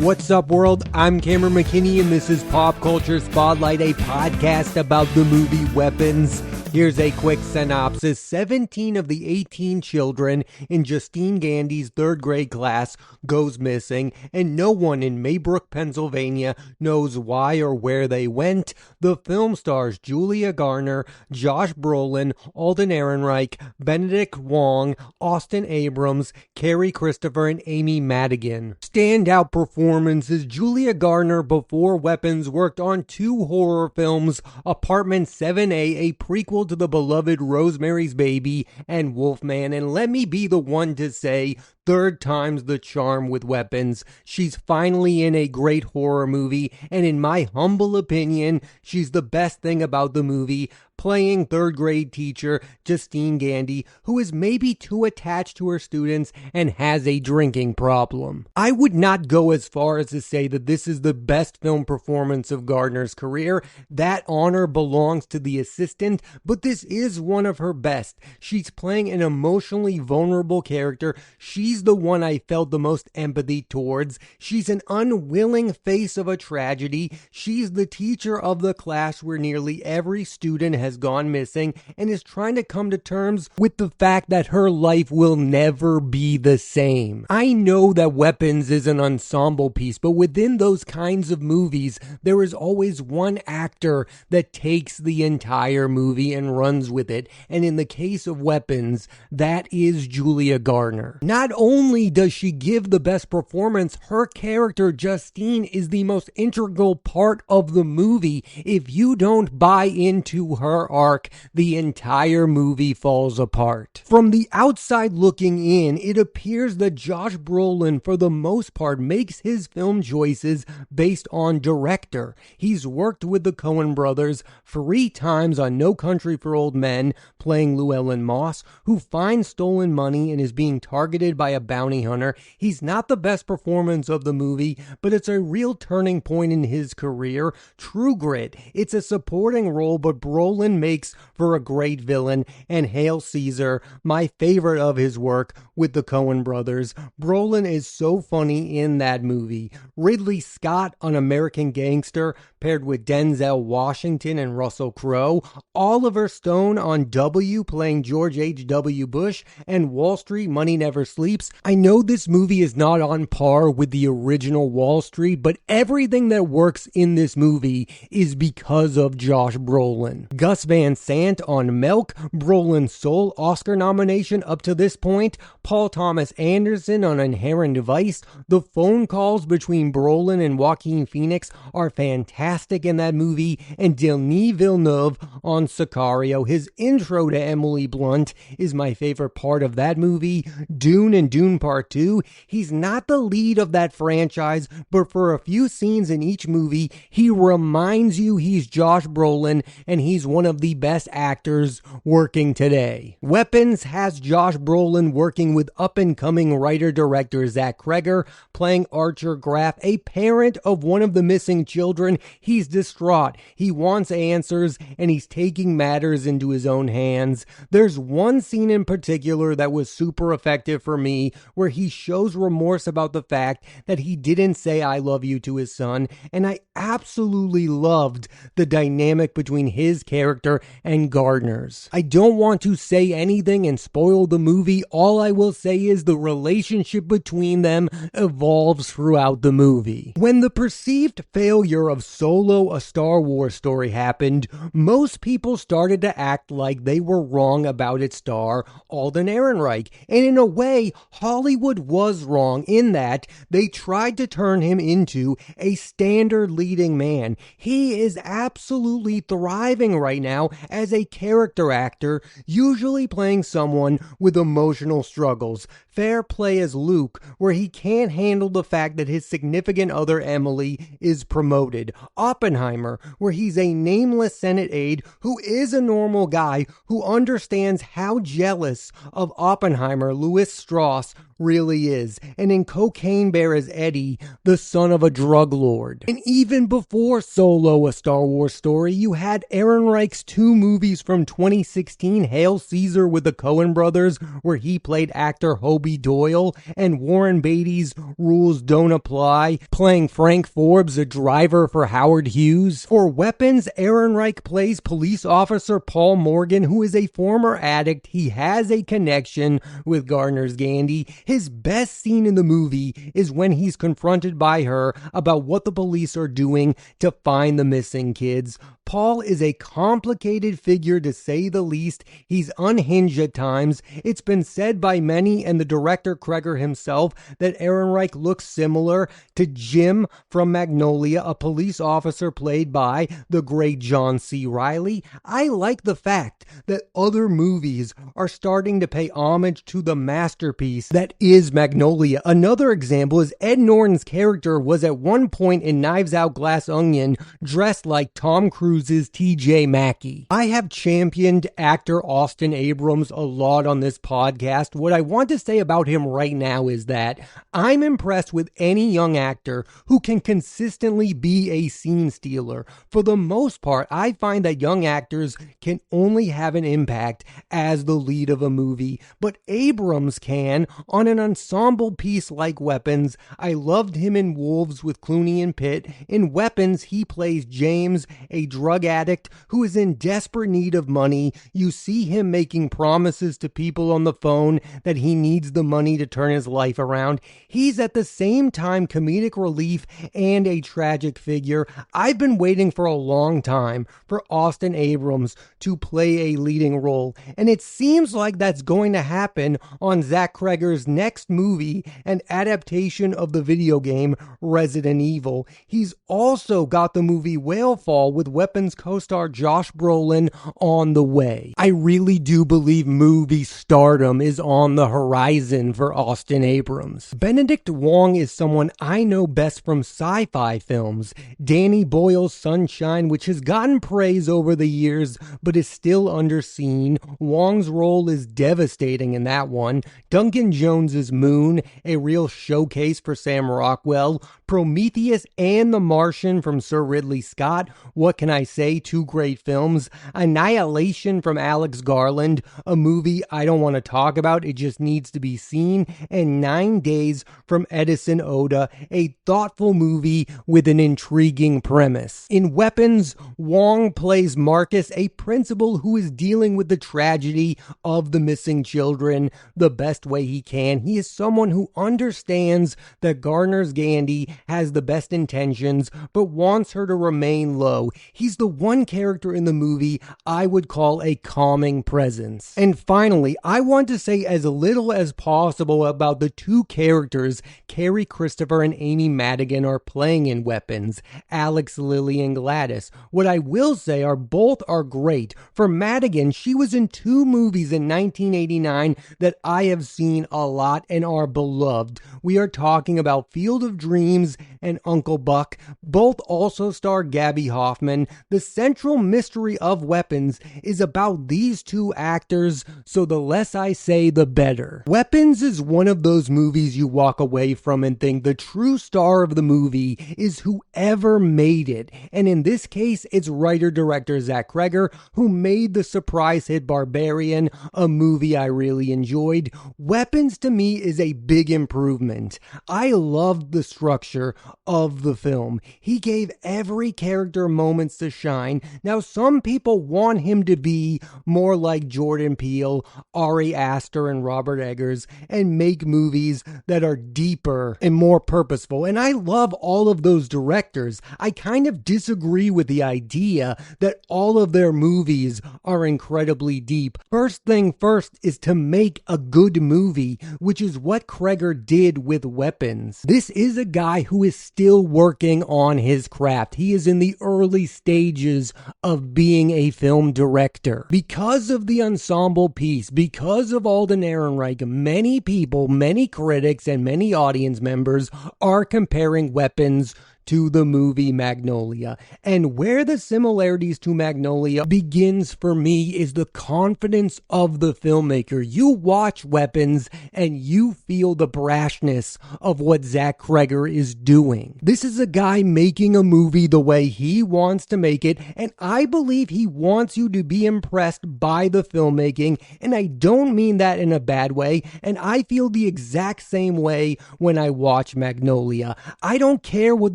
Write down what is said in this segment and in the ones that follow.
What's up, world? I'm Cameron McKinney, and this is Pop Culture Spotlight, a podcast about the movie Weapons. Here's a quick synopsis. 17 of the 18 children in Justine Gandy's third grade class goes missing, and no one in Maybrook, Pennsylvania knows why or where they went. The film stars Julia Garner, Josh Brolin, Alden Ehrenreich, Benedict Wong, Austin Abrams, Cary Christopher, and Amy Madigan. Standout performances: Julia Garner, before Weapons, worked on two horror films, Apartment 7A, a prequel to the beloved Rosemary's Baby, and Wolfman. And let me be the one to say, third time's the charm with Weapons. She's finally in a great horror movie, and in my humble opinion, she's the best thing about the movie, playing third grade teacher Justine Gandy, who is maybe too attached to her students and has a drinking problem. I would not go as far as to say that this is the best film performance of Gardner's career. That honor belongs to the assistant, but this is one of her best. She's playing an emotionally vulnerable character. She's the one I felt the most empathy towards. She's an unwilling face of a tragedy. She's the teacher of the class where nearly every student has gone missing and is trying to come to terms with the fact that her life will never be the same. I know that Weapons is an ensemble piece, but within those kinds of movies, there is always one actor that takes the entire movie and runs with it. And in the case of Weapons, that is Julia Garner. Not only does she give the best performance, her character Justine is the most integral part of the movie. If you don't buy into her arc, the entire movie falls apart. From the outside looking in, it appears that Josh Brolin, for the most part, makes his film choices based on director. He's worked with the Coen brothers 3 times on No Country for Old Men, playing Llewellyn Moss, who finds stolen money and is being targeted by a bounty hunter. He's not the best performance of the movie, but it's a real turning point in his career. True Grit, it's a supporting role, but Brolin makes for a great villain. And Hail Caesar, my favorite of his work with the Coen brothers. Brolin is so funny in that movie. Ridley Scott on American Gangster, paired with Denzel Washington and Russell Crowe. Oliver Stone on W, playing George H.W. Bush, and Wall Street, Money Never Sleeps. I know this movie is not on par with the original Wall Street, but everything that works in this movie is because of Josh Brolin. Gus Van Sant on Milk, Brolin's sole Oscar nomination up to this point. Paul Thomas Anderson on Inherent Vice. The phone calls between Brolin and Joaquin Phoenix are fantastic in that movie. And Denis Villeneuve on Sicario. His intro to Emily Blunt is my favorite part of that movie. Dune and Dune Part 2. He's not the lead of that franchise, but for a few scenes in each movie, he reminds you he's Josh Brolin, and he's one of the best actors working today. Weapons has Josh Brolin working with up-and-coming writer-director Zach Cregger, playing Archer Graff, a parent of one of the missing children. He's distraught. He wants answers, and he's taking matters into his own hands. There's one scene in particular that was super effective for me, where he shows remorse about the fact that he didn't say I love you to his son, and I absolutely loved the dynamic between his character and Gardner's. I don't want to say anything and spoil the movie. All I will say is the relationship between them evolves throughout the movie. When the perceived failure of Solo, a Star Wars story happened, most people started to act like they were wrong about its star, Alden Ehrenreich. And in a way, Hollywood was wrong in that they tried to turn him into a standard leading man. He is absolutely thriving right now as a character actor, usually playing someone with emotional struggles. Fair Play as Luke, where he can't handle the fact that his significant other Emily is promoted. Oppenheimer, where he's a nameless Senate aide who is a normal guy who understands how jealous of Oppenheimer Louis Strauss really is. And in Cocaine Bear as Eddie, the son of a drug lord. And even before Solo, a Star Wars story, you had Ehrenreich's 2 movies from 2016, Hail Caesar with the Coen brothers, where he played actor Hobie Toby Doyle, and Warren Beatty's Rules Don't Apply, playing Frank Forbes, a driver for Howard Hughes. For Weapons, Ehrenreich plays police officer Paul Morgan, who is a former addict. He has a connection with Garner's Gandy. His best scene in the movie is when he's confronted by her about what the police are doing to find the missing kids. Paul is a complicated figure, to say the least. He's unhinged at times. It's been said by many, and the director Cregger himself, that Ehrenreich looks similar to Jim from Magnolia, a police officer played by the great John C. Reilly. I like the fact that other movies are starting to pay homage to the masterpiece that is Magnolia. Another example is Ed Norton's character was at one point in Knives Out Glass Onion dressed like Tom Cruise's TJ Mackey. I have championed actor Austin Abrams a lot on this podcast. What I want to say about him right now is that I'm impressed with any young actor who can consistently be a scene stealer. For the most part, I find that young actors can only have an impact as the lead of a movie, but Abrams can on an ensemble piece like Weapons. I loved him in Wolves with Clooney and Pitt. In Weapons, he plays James, a drug addict who is in desperate need of money. You see him making promises to people on the phone that he needs the money to turn his life around. He's at the same time comedic relief and a tragic figure. I've been waiting for a long time for Austin Abrams to play a leading role, and it seems like that's going to happen on Zach Cregger's next movie, an adaptation of the video game Resident Evil. He's also got the movie Whalefall with Weapons co-star Josh Brolin on the way. I really do believe movie stardom is on the horizon for Austin Abrams. Benedict Wong is someone I know best from sci-fi films. Danny Boyle's Sunshine, which has gotten praise over the years but is still underseen. Wong's role is devastating in that one. Duncan Jones's Moon, a real showcase for Sam Rockwell. Prometheus and The Martian from Sir Ridley Scott. What can I say? Two great films. Annihilation from Alex Garland, a movie I don't want to talk about, it just needs to be seen. And 9 Days from Edison Oda, a thoughtful movie with an intriguing premise. In Weapons, Wong plays Marcus, a principal who is dealing with the tragedy of the missing children the best way he can. He is someone who understands that Garner's Gandy has the best intentions but wants her to remain low. He's the one character in the movie I would call a calming presence. And finally, I want to say as little as possible about the two characters Cary Christopher and Amy Madigan are playing in Weapons, Alex, Lily, and Gladys. What I will say are both are great. For Madigan, she was in two movies in 1989 that I have seen a lot and are beloved. We are talking about Field of Dreams and Uncle Buck. Both also star Gabby Hoffman. The central mystery of Weapons is about these two actors, so the less I say, the better. Weapons is one of those movies you walk away from and think the true star of the movie is whoever made it. And in this case, it's writer-director Zach Cregger, who made the surprise hit Barbarian, a movie I really enjoyed. Weapons to me is a big improvement. I loved the structure of the film. He gave every character moments to shine. Now, some people want him to be more like Jordan Peele, Ari Aster, and Robert Eggers, and make movies that are deeper and more purposeful. And I love all of those directors. I kind of disagree with the idea that all of their movies are incredibly deep. First thing first is to make a good movie, which is what Cregger did with Weapons. This is a guy who is still working on his craft. He is in the early stages of being a film director. Because of the ensemble piece, because of Alden Ehrenreich, many people, many critics, and many audience members are comparing Weapons to the movie Magnolia. And where the similarities to Magnolia begins for me is the confidence of the filmmaker. You watch Weapons and you feel the brashness of what Zach Cregger is doing. This is a guy making a movie the way he wants to make it, and I believe he wants you to be impressed by the filmmaking, and I don't mean that in a bad way, and I feel the exact same way when I watch Magnolia. I don't care what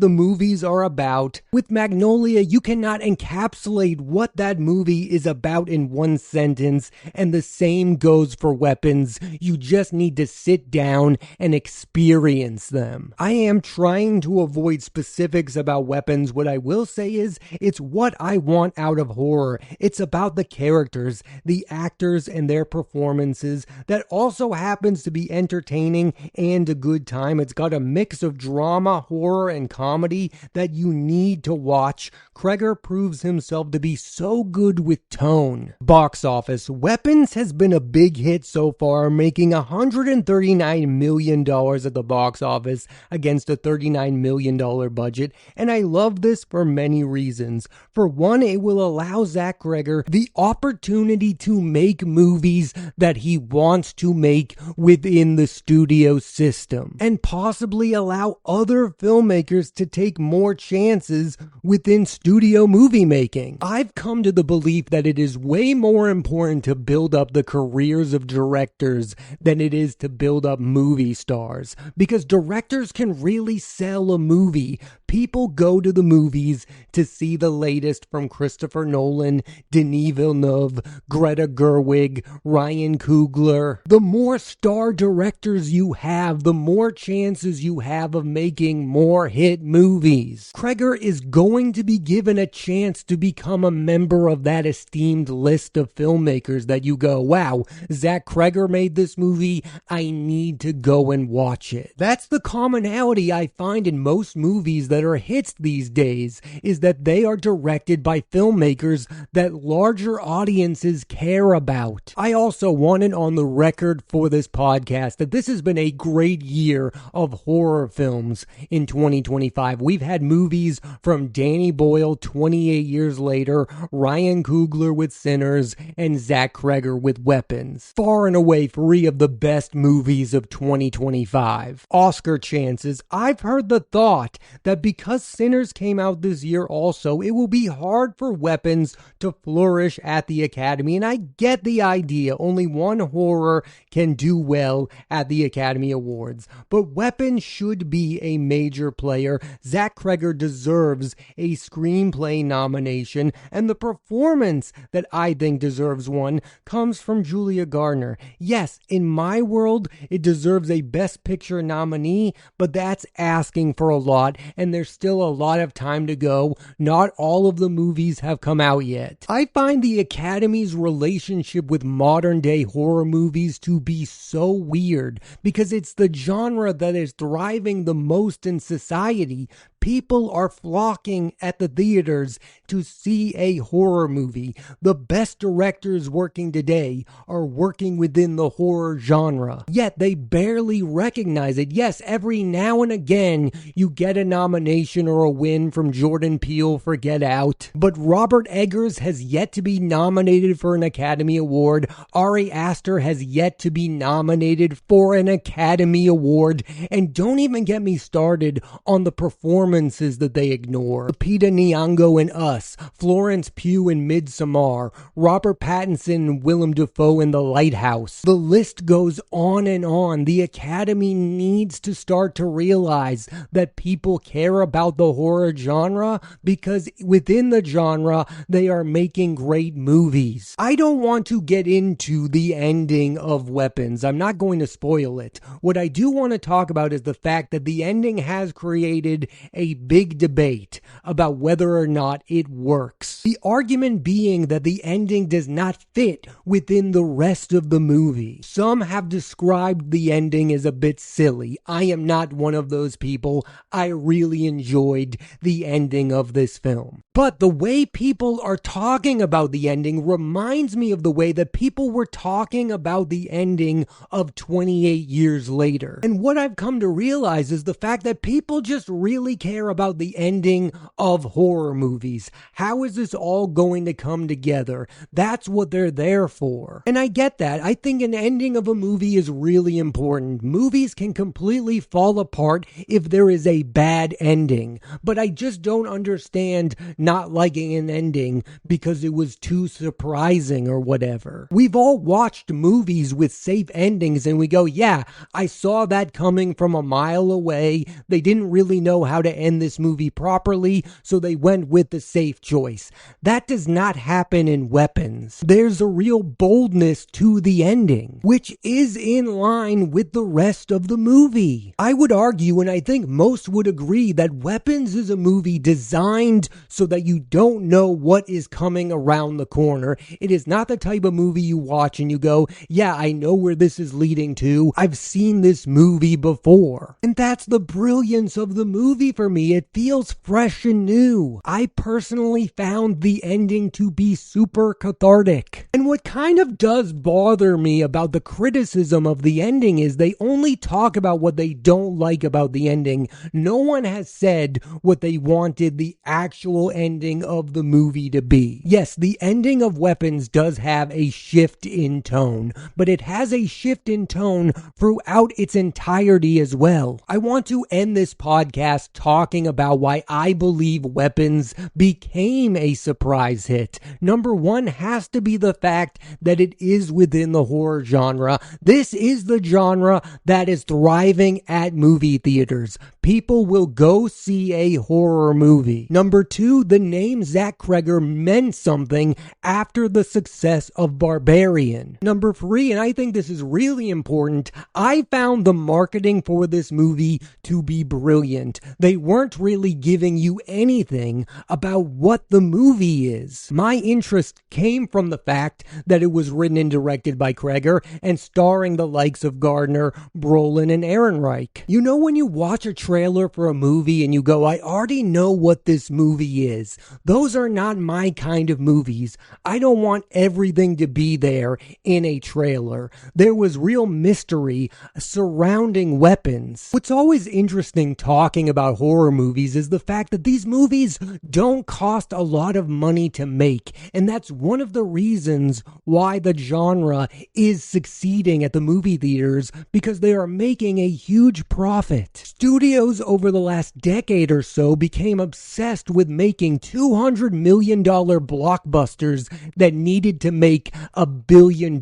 the movies are about. With Magnolia, you cannot encapsulate what that movie is about in one sentence, and the same goes for Weapons. You just need to sit down and experience them. I am trying to avoid specifics about Weapons. What I will say is, it's what I want out of horror. It's about the characters, the actors, and their performances that also happens to be entertaining and a good time. It's got a mix of drama, horror, and comedy that you need to watch. Cregger proves himself to be so good with tone. Box office. Weapons has been a big hit so far, making $139 million at the box office against a $39 million budget, and I love this for many reasons. For one, it will allow Zach Cregger the opportunity to make movies that he wants to make within the studio system, and possibly allow other filmmakers to take more chances within studio movie making. I've come to the belief that it is way more important to build up the careers of directors than it is to build up movie stars, because directors can really sell a movie. People go to the movies to see the latest from Christopher Nolan, Denis Villeneuve, Greta Gerwig, Ryan Coogler. The more star directors you have, the more chances you have of making more hit movies. Cregger is going to be given a chance to become a member of that esteemed list of filmmakers that you go, wow, Zach Cregger made this movie, I need to go and watch it. That's the commonality I find in most movies that are hits these days, is that they are directed by filmmakers that larger audiences care about. I also want it on the record for this podcast that this has been a great year of horror films in 2025. We've had movies from Danny Boyle 28 years later, Ryan Coogler with Sinners, and Zach Cregger with Weapons. Far and away 3 of the best movies of 2025. Oscar chances. I've heard the thought that because Sinners came out this year also, it will be hard for Weapons to flourish at the Academy, and I get the idea. Only one horror can do well at the Academy Awards, but Weapons should be a major player. Zach Cregger deserves a screenplay nomination, and the performance that I think deserves one comes from Julia Garner. Yes, in my world, it deserves a Best Picture nominee, but that's asking for a lot, and there's still a lot of time to go. Not all of the movies have come out yet. I find the Academy's relationship with modern day horror movies to be so weird, because it's the genre that is thriving the most in society. People are flocking at the theaters to see a horror movie. The best directors working today are working within the horror genre, yet they barely recognize it. Yes, every now and again you get a nomination or a win from Jordan Peele for Get Out, but Robert Eggers has yet to be nominated for an Academy Award. Ari Aster has yet to be nominated for an Academy Award, and don't even get me started on the performances that they ignore. Lupita Nyong'o in Us, Florence Pugh in Midsommar, Robert Pattinson and Willem Dafoe in The Lighthouse. The list goes on and on. The Academy needs to start to realize that people care about the horror genre because within the genre, they are making great movies. I don't want to get into the ending of Weapons. I'm not going to spoil it. What I do want to talk about is the fact that the ending has created a big debate about whether or not it works. The argument being that the ending does not fit within the rest of the movie. Some have described the ending as a bit silly. I am not one of those people. I really enjoyed the ending of this film. But the way people are talking about the ending reminds me of the way that people were talking about the ending of 28 years later. And what I've come to realize is the fact that people just really care about the ending of horror movies. How is this all going to come together? That's what they're there for. And I get that. I think an ending of a movie is really important. Movies can completely fall apart if there is a bad ending. But I just don't understand not liking an ending because it was too surprising or whatever. We've all watched movies with safe endings and we go, yeah, I saw that coming from a mile away. They didn't really know how to end this movie properly, so they went with the safe choice. That does not happen in Weapons. There's a real boldness to the ending, which is in line with the rest of the movie. I would argue, and I think most would agree, that Weapons is a movie designed so that you don't know what is coming around the corner. It is not the type of movie you watch and you go, yeah, I know where this is leading to. I've seen this movie before. And that's the brilliance of the movie for me. It feels fresh and new. I personally found the ending to be super cathartic. And what kind of does bother me about the criticism of the ending is they only talk about what they don't like about the ending. No one has said what they wanted the actual ending of the movie to be. Yes, the ending of Weapons does have a shift in tone, but it has a shift in tone throughout its entirety as well. I want to end this podcast talking about why I believe Weapons became a surprise hit. Number one has to be the fact that it is within the horror genre. This is the genre that is thriving at movie theaters. People will go see a horror movie. Number two, the name Zach Cregger meant something after the success of Barbarian. Number three, and I think this is really important, I found the marketing for this movie to be brilliant. They weren't really giving you anything about what the movie is. My interest came from the fact that it was written and directed by Cregger and starring the likes of Garner, Brolin, and Ehrenreich. You know when you watch a trailer for a movie and you go, I already know what this movie is. Those are not my kind of movies. I don't want everything to be there in a trailer. There was real mystery surrounding Weapons. What's always interesting talking about horror movies is the fact that these movies don't cost a lot of money to make, and that's one of the reasons why the genre is succeeding at the movie theaters, because they are making a huge profit. Studios over the last decade or so became obsessed with making $200 million blockbusters that needed to make $1 billion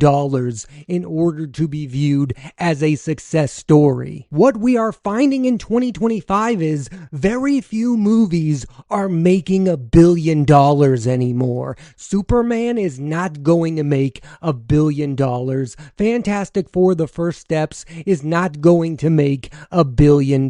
in order to be viewed as a success story. What we are finding in 2025 is very few movies are making $1 billion anymore. Superman is not going to make $1 billion. Fantastic Four: The First Steps is not going to make $1 billion.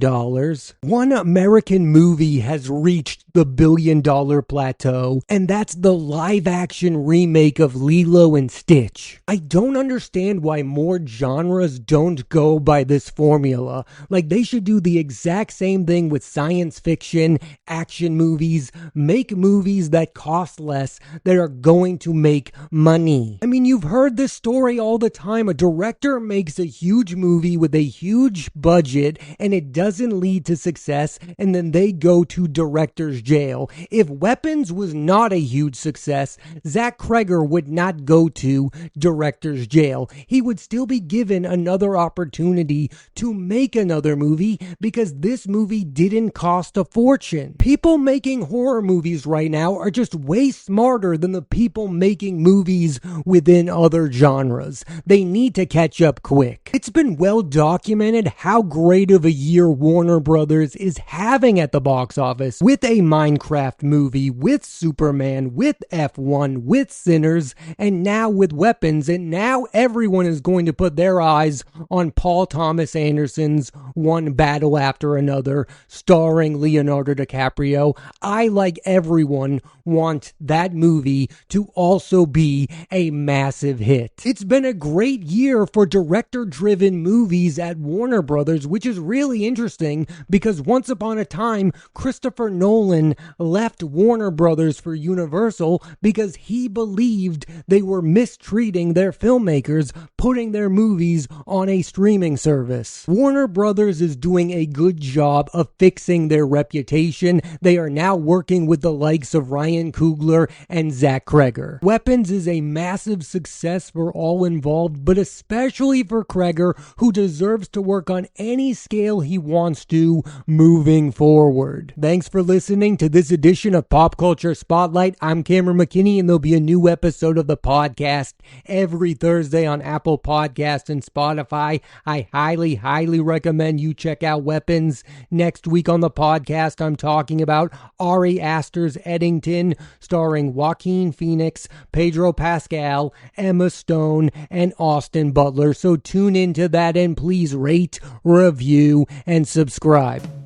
One American movie has reached the $1 billion plateau, and that's the live-action remake of Lilo and Stitch. I don't understand why more genres don't go by this formula. Like, they should do the exact same thing with science fiction, action movies, make movies that cost less, that are going to make money. I mean, you've heard this story all the time. A director makes a huge movie with a huge budget, and it doesn't lead to success, and then they go to director's jail. If Weapons was not a huge success, Zach Cregger would not go to director's jail. He would still be given another opportunity to make another movie because this movie didn't cost a fortune. People making horror movies right now are just way smarter than the people making movies within other genres. They need to catch up quick. It's been well documented how great of a year Warner Brothers is having at the box office with a Minecraft movie, with Superman, with F1, with Sinners, and now with Weapons, and now everyone is going to put their eyes on Paul Thomas Anderson's One Battle After Another, starring Leonardo DiCaprio. I, like everyone, want that movie to also be a massive hit. It's been a great year for director-driven movies at Warner Brothers, which is really interesting because once upon a time, Christopher Nolan Brolin left Warner Brothers for Universal because he believed they were mistreating their filmmakers, putting their movies on a streaming service. Warner Brothers is doing a good job of fixing their reputation. They are now working with the likes of Ryan Coogler and Zach Cregger. Weapons is a massive success for all involved, but especially for Cregger, who deserves to work on any scale he wants to moving forward. Thanks for listening to this edition of Pop Culture Spotlight. I'm Cameron McKinney, and there'll be a new episode of the podcast every Thursday on Apple Podcasts and Spotify. I highly recommend you check out Weapons. Next week on the podcast, I'm talking about Ari Aster's Eddington, starring Joaquin Phoenix, Pedro Pascal, Emma Stone, and Austin Butler. So tune into that and please rate, review, and subscribe.